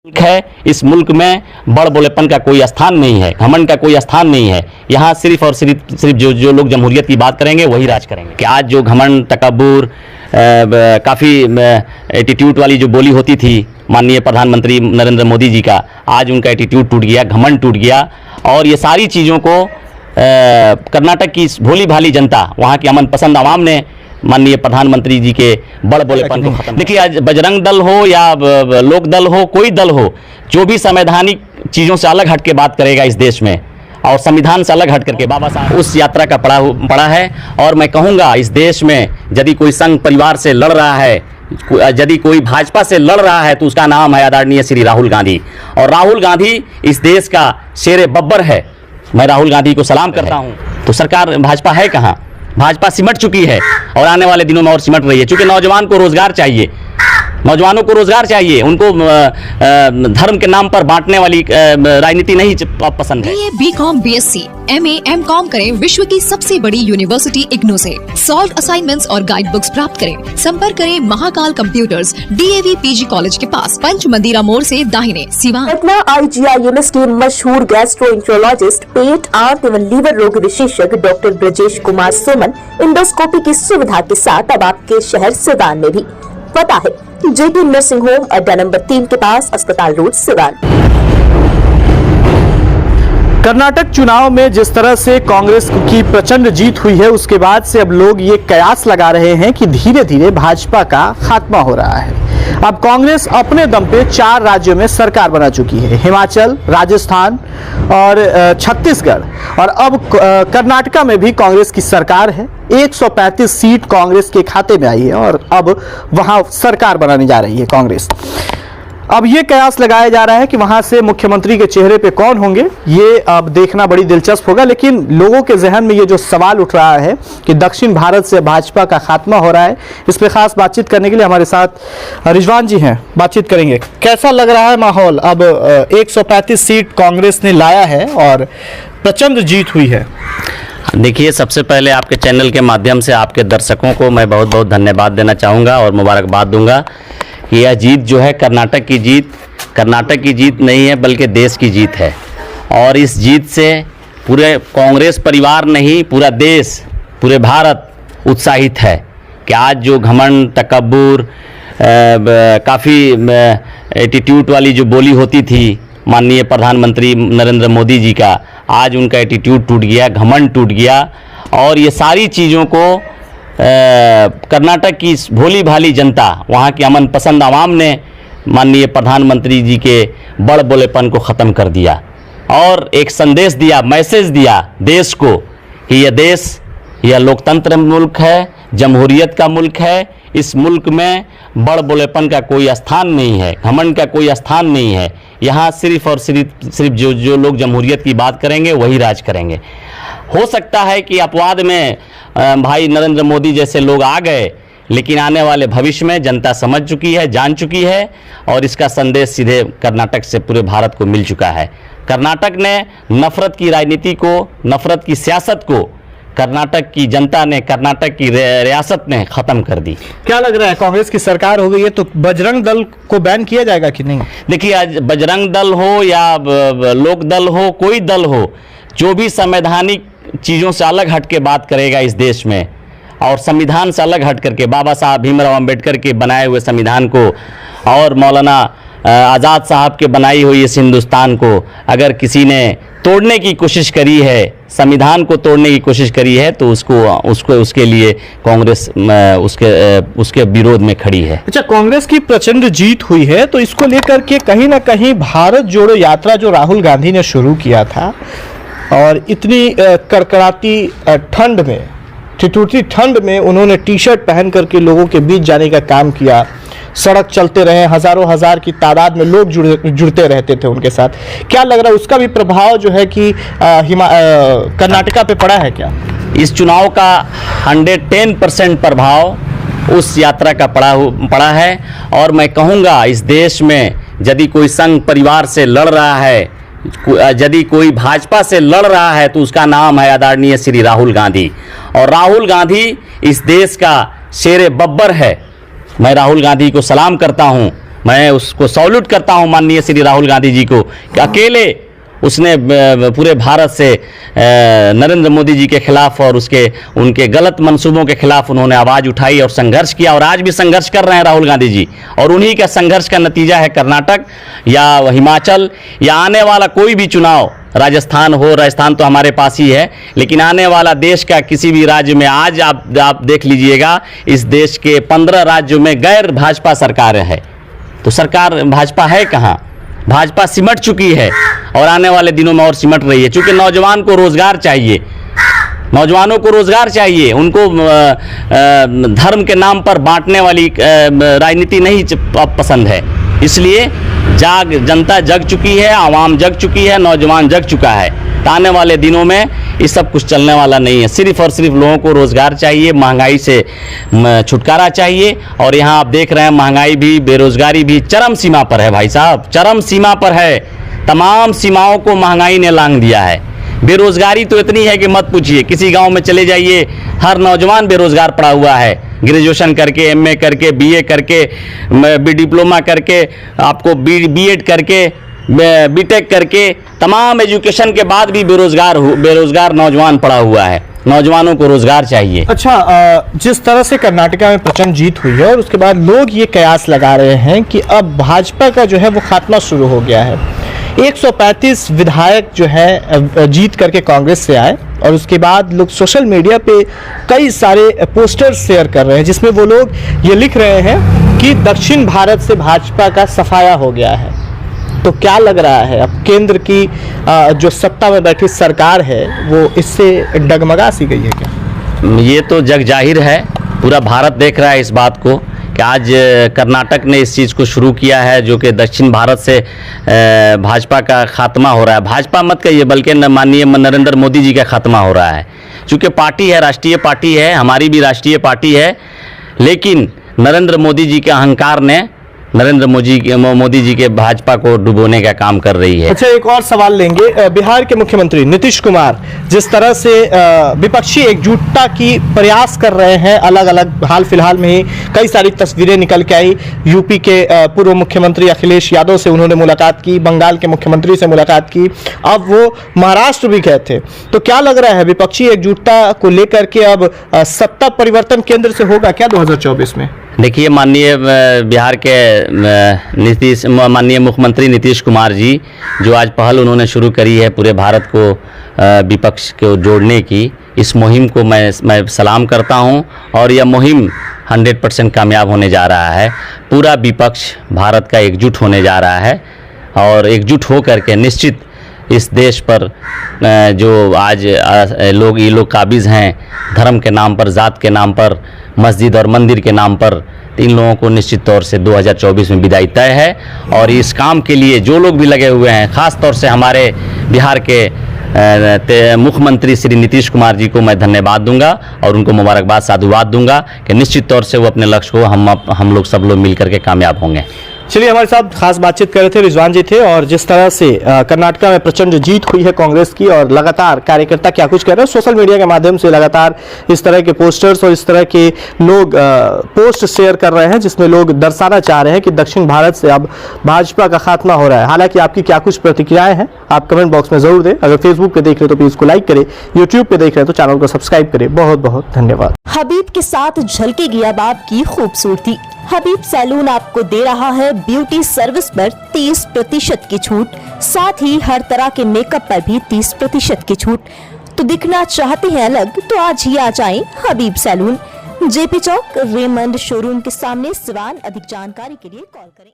है। इस मुल्क में बड़ बोलेपन का कोई स्थान नहीं है, घमंड का कोई स्थान नहीं है। यहाँ सिर्फ और सिर्फ जो लोग जमहूरियत की बात करेंगे वही राज करेंगे। कि आज जो घमंड तकब्बुर काफ़ी एटीट्यूड वाली जो बोली होती थी माननीय प्रधानमंत्री नरेंद्र मोदी जी का, आज उनका एटीट्यूड टूट गया, घमंड टूट गया। और ये सारी चीज़ों को कर्नाटक की भोली भाली जनता, वहाँ की अमन पसंद आवाम ने माननीय प्रधानमंत्री जी के बड़ बोलेपन को खत्म। देखिए, आज बजरंग दल हो या लोक दल हो, कोई दल हो, जो भी संवैधानिक चीज़ों से अलग हट के बात करेगा इस देश में और संविधान से अलग हट करके, बाबा साहब उस यात्रा का पड़ा है। और मैं कहूँगा, इस देश में यदि कोई संघ परिवार से लड़ रहा है, यदि कोई भाजपा से लड़ रहा है, तो उसका नाम है आदरणीय श्री राहुल गांधी। और राहुल गांधी इस देश का शेर बब्बर है। मैं राहुल गांधी को सलाम करता हूँ। तो सरकार भाजपा है कहाँ? भाजपा सिमट चुकी है और आने वाले दिनों में और सिमट रही है। क्योंकि नौजवान को रोजगार चाहिए, नौजवानों को रोजगार चाहिए, उनको धर्म के नाम पर बांटने वाली राजनीति नहीं पसंद है। BCom, BSc, MA, MCom करें विश्व की सबसे बड़ी यूनिवर्सिटी इग्नू से। सॉल्व असाइनमेंट्स और गाइड बुक्स प्राप्त करें। संपर्क करें Mahakal computers, DAV PG college के पास, पंच मंदिरा मोड़ से दाहिने, सिवान। पटना IGIMS के मशहूर गैस्ट्रोएंटरोलॉजिस्ट, पेट, आंत एवं लीवर रोग विशेषज्ञ डॉक्टर ब्रजेश कुमार सोमन इंडोस्कोपी की सुविधा के साथ अब आपके शहर सिवान में भी। पता है JP नर्सिंग होम, अड्डा नंबर 3 के पास, अस्पताल रोड, सिवान। कर्नाटक चुनाव में जिस तरह से कांग्रेस की प्रचंड जीत हुई है, उसके बाद से अब लोग ये कयास लगा रहे हैं कि धीरे धीरे भाजपा का खात्मा हो रहा है। अब कांग्रेस अपने दम पे 4 राज्यों में सरकार बना चुकी है, हिमाचल, राजस्थान और छत्तीसगढ़। और अब कर्नाटका में भी कांग्रेस की सरकार है। 135 सीट कांग्रेस के खाते में आई है और अब वहां सरकार बनाने जा रही है कांग्रेस। अब ये कयास लगाया जा रहा है कि वहां से मुख्यमंत्री के चेहरे पे कौन होंगे, ये अब देखना बड़ी दिलचस्प होगा। लेकिन लोगों के जहन में ये जो सवाल उठ रहा है कि दक्षिण भारत से भाजपा का खात्मा हो रहा है, इस पे खास बातचीत करने के लिए हमारे साथ रिजवान जी हैं, बातचीत करेंगे। कैसा लग रहा है माहौल? अब 135 सीट कांग्रेस ने लाया है और प्रचंड जीत हुई है। देखिए, सबसे पहले आपके चैनल के माध्यम से आपके दर्शकों को मैं बहुत बहुत धन्यवाद देना चाहूँगा और मुबारकबाद दूंगा कि यह जीत जो है कर्नाटक की जीत नहीं है, बल्कि देश की जीत है। और इस जीत से पूरे कांग्रेस परिवार नहीं, पूरा देश, पूरे भारत उत्साहित है कि आज जो घमंड तकब्बुर काफ़ी एटीट्यूड वाली जो बोली होती थी माननीय प्रधानमंत्री नरेंद्र मोदी जी का, आज उनका एटीट्यूड टूट गया, घमंड टूट गया। और ये सारी चीज़ों को कर्नाटक की भोली भाली जनता, वहाँ की अमन पसंद आवाम ने माननीय प्रधानमंत्री जी के बड़ बोलेपन को ख़त्म कर दिया और एक संदेश दिया, मैसेज दिया देश को कि यह देश, यह लोकतंत्र मुल्क है, जमहूरियत का मुल्क है। इस मुल्क में बड़ बोलेपन का कोई स्थान नहीं है, घमंड का कोई स्थान नहीं है। यहाँ सिर्फ और सिर्फ जो लोग जमहूरियत की बात करेंगे वही राज करेंगे। हो सकता है कि अपवाद में भाई नरेंद्र मोदी जैसे लोग आ गए, लेकिन आने वाले भविष्य में जनता समझ चुकी है, जान चुकी है और इसका संदेश सीधे कर्नाटक से पूरे भारत को मिल चुका है। कर्नाटक ने नफरत की राजनीति को, नफरत की सियासत को कर्नाटक की जनता ने, कर्नाटक की रियासत ने ख़त्म कर दी। क्या लग रहा है, कांग्रेस की सरकार हो गई है तो बजरंग दल को बैन किया जाएगा कि नहीं? देखिए, आज बजरंग दल हो या लोक दल हो, कोई दल हो, जो भी संवैधानिक चीज़ों से अलग हट के बात करेगा इस देश में और संविधान से अलग हट करके, बाबा साहब भीमराव अंबेडकर के बनाए हुए संविधान को और मौलाना आज़ाद साहब के बनाई हुई इस हिंदुस्तान को अगर किसी ने तोड़ने की कोशिश करी है, संविधान को तोड़ने की कोशिश करी है, तो उसके लिए कांग्रेस उसके विरोध में खड़ी है। अच्छा, कांग्रेस की प्रचंड जीत हुई है तो इसको लेकर के कहीं ना कहीं भारत जोड़ो यात्रा जो राहुल गांधी ने शुरू किया था और इतनी कड़कड़ाती ठंड में, ठिठुरती ठंड में उन्होंने टी-शर्ट पहन करके लोगों के बीच जाने का काम किया, सड़क चलते रहे, हजारों हजार की तादाद में लोग जुड़ते रहते थे उनके साथ। क्या लग रहा है, उसका भी प्रभाव जो है कि कर्नाटका पे पड़ा है क्या? इस चुनाव का 110% प्रभाव उस यात्रा का पड़ा है। और मैं कहूँगा, इस देश में यदि कोई संघ परिवार से लड़ रहा है, यदि कोई भाजपा से लड़ रहा है, तो उसका नाम है आदरणीय श्री राहुल गांधी। और राहुल गांधी इस देश का शेर बब्बर है। मैं राहुल गांधी को सलाम करता हूं मैं उसको सॉल्यूट करता हूं माननीय श्री राहुल गांधी जी को कि अकेले उसने पूरे भारत से नरेंद्र मोदी जी के खिलाफ और उनके गलत मंसूबों के खिलाफ उन्होंने आवाज़ उठाई और संघर्ष किया, और आज भी संघर्ष कर रहे हैं राहुल गांधी जी। और उन्हीं का संघर्ष का नतीजा है कर्नाटक या हिमाचल या आने वाला कोई भी चुनाव, राजस्थान हो, राजस्थान तो हमारे पास ही है, लेकिन आने वाला देश का किसी भी राज्य में आज आप देख लीजिएगा, इस देश के 15 राज्यों में गैर भाजपा सरकारें हैं। तो सरकार भाजपा है कहाँ? भाजपा सिमट चुकी है और आने वाले दिनों में और सिमट रही है, क्योंकि नौजवान को रोजगार चाहिए, नौजवानों को रोजगार चाहिए, उनको धर्म के नाम पर बांटने वाली राजनीति नहीं पसंद है। इसलिए जनता जग चुकी है, आवाम जग चुकी है, नौजवान जग चुका है। तो आने वाले दिनों में ये सब कुछ चलने वाला नहीं है। सिर्फ और सिर्फ लोगों को रोजगार चाहिए, महंगाई से छुटकारा चाहिए। और यहाँ आप देख रहे हैं महंगाई भी, बेरोजगारी भी चरम सीमा पर है भाई साहब, चरम सीमा पर है। तमाम सीमाओं को महंगाई ने लांघ दिया है। बेरोजगारी तो इतनी है कि मत पूछिए, किसी गांव में चले जाइए, हर नौजवान बेरोजगार पड़ा हुआ है। ग्रेजुएशन करके, एमए करके, बीए करके, डिप्लोमा करके, आपको बीएड करके, बीटेक करके, तमाम एजुकेशन के बाद भी बेरोजगार नौजवान पड़ा हुआ है। नौजवानों को रोजगार चाहिए। अच्छा, जिस तरह से कर्नाटका में प्रचंड जीत हुई है और उसके बाद लोग ये कयास लगा रहे हैं कि अब भाजपा का जो है वो खात्मा शुरू हो गया है। 135 विधायक जो है जीत करके कांग्रेस से आए और उसके बाद लोग सोशल मीडिया पे कई सारे पोस्टर शेयर कर रहे हैं, जिसमें वो लोग ये लिख रहे हैं कि दक्षिण भारत से भाजपा का सफाया हो गया है। तो क्या लग रहा है, अब केंद्र की जो सत्ता में बैठी सरकार है वो इससे डगमगा सी गई है क्या? ये तो जग जाहिर है, पूरा भारत देख रहा है इस बात को कि आज कर्नाटक ने इस चीज़ को शुरू किया है, जो कि दक्षिण भारत से भाजपा का खात्मा हो रहा है। भाजपा मत कहिए, बल्कि माननीय नरेंद्र मोदी जी का खात्मा हो रहा है। चूँकि पार्टी है, राष्ट्रीय पार्टी है, हमारी भी राष्ट्रीय पार्टी है, लेकिन नरेंद्र मोदी जी के अहंकार ने नरेंद्र मोदी जी के भाजपा को डुबोने का काम कर रही है। अच्छा, एक और सवाल लेंगे। बिहार के मुख्यमंत्री नीतीश कुमार जिस तरह से विपक्षी एकजुटता की प्रयास कर रहे हैं, अलग अलग हाल फिलहाल में ही कई सारी तस्वीरें निकल के आई। यूपी के पूर्व मुख्यमंत्री अखिलेश यादव से उन्होंने मुलाकात की, बंगाल के मुख्यमंत्री से मुलाकात की, अब वो महाराष्ट्र भी गए थे। तो क्या लग रहा है, विपक्षी एकजुटता को लेकर के अब सत्ता परिवर्तन केंद्र से होगा क्या 2024 में? देखिए, माननीय बिहार के माननीय मुख्यमंत्री नीतीश कुमार जी जो आज पहल उन्होंने शुरू करी है पूरे भारत को विपक्ष को जोड़ने की, इस मुहिम को मैं सलाम करता हूं। और यह मुहिम 100% कामयाब होने जा रहा है। पूरा विपक्ष भारत का एकजुट होने जा रहा है और एकजुट हो करके निश्चित इस देश पर जो आज ये लोग काबिज हैं धर्म के नाम पर, जात के नाम पर, मस्जिद और मंदिर के नाम पर, इन लोगों को निश्चित तौर से 2024 में विदाई तय है। और इस काम के लिए जो लोग भी लगे हुए हैं, ख़ास तौर से हमारे बिहार के मुख्यमंत्री श्री नीतीश कुमार जी को मैं धन्यवाद दूंगा और उनको मुबारकबाद साधुवाद दूंगा कि निश्चित तौर से वो अपने लक्ष्य को हम लोग सब लोग मिल करके कामयाब होंगे। चलिए, हमारे साथ खास बातचीत कर रहे थे रिजवान जी थे। और जिस तरह से कर्नाटका में प्रचंड जीत हुई है कांग्रेस की और लगातार कार्यकर्ता क्या कुछ कर रहे हैं, सोशल मीडिया के माध्यम से लगातार इस तरह के पोस्टर्स और इस तरह के लोग पोस्ट शेयर कर रहे हैं, जिसमें लोग दर्शाना चाह रहे हैं कि दक्षिण भारत से अब भाजपा का खात्मा हो रहा है। हालांकि आपकी क्या कुछ प्रतिक्रियाएं हैं आप कमेंट बॉक्स में जरूर दें। अगर फेसबुक पे देख रहे हैं तो प्लीज इसको लाइक करें, यूट्यूब पे देख रहे हैं तो चैनल को सब्सक्राइब करें। बहुत बहुत धन्यवाद। हबीब के साथ झलकेगी अब आपकी खूबसूरती। हबीब सैलून आपको दे रहा है ब्यूटी सर्विस पर 30% की छूट, साथ ही हर तरह के मेकअप पर भी 30% की छूट। तो दिखना चाहते हैं अलग तो आज ही आ जाएं हबीब सैलून, जेपी चौक, रेमंड शोरूम के सामने, सिवान। अधिक जानकारी के लिए कॉल करें।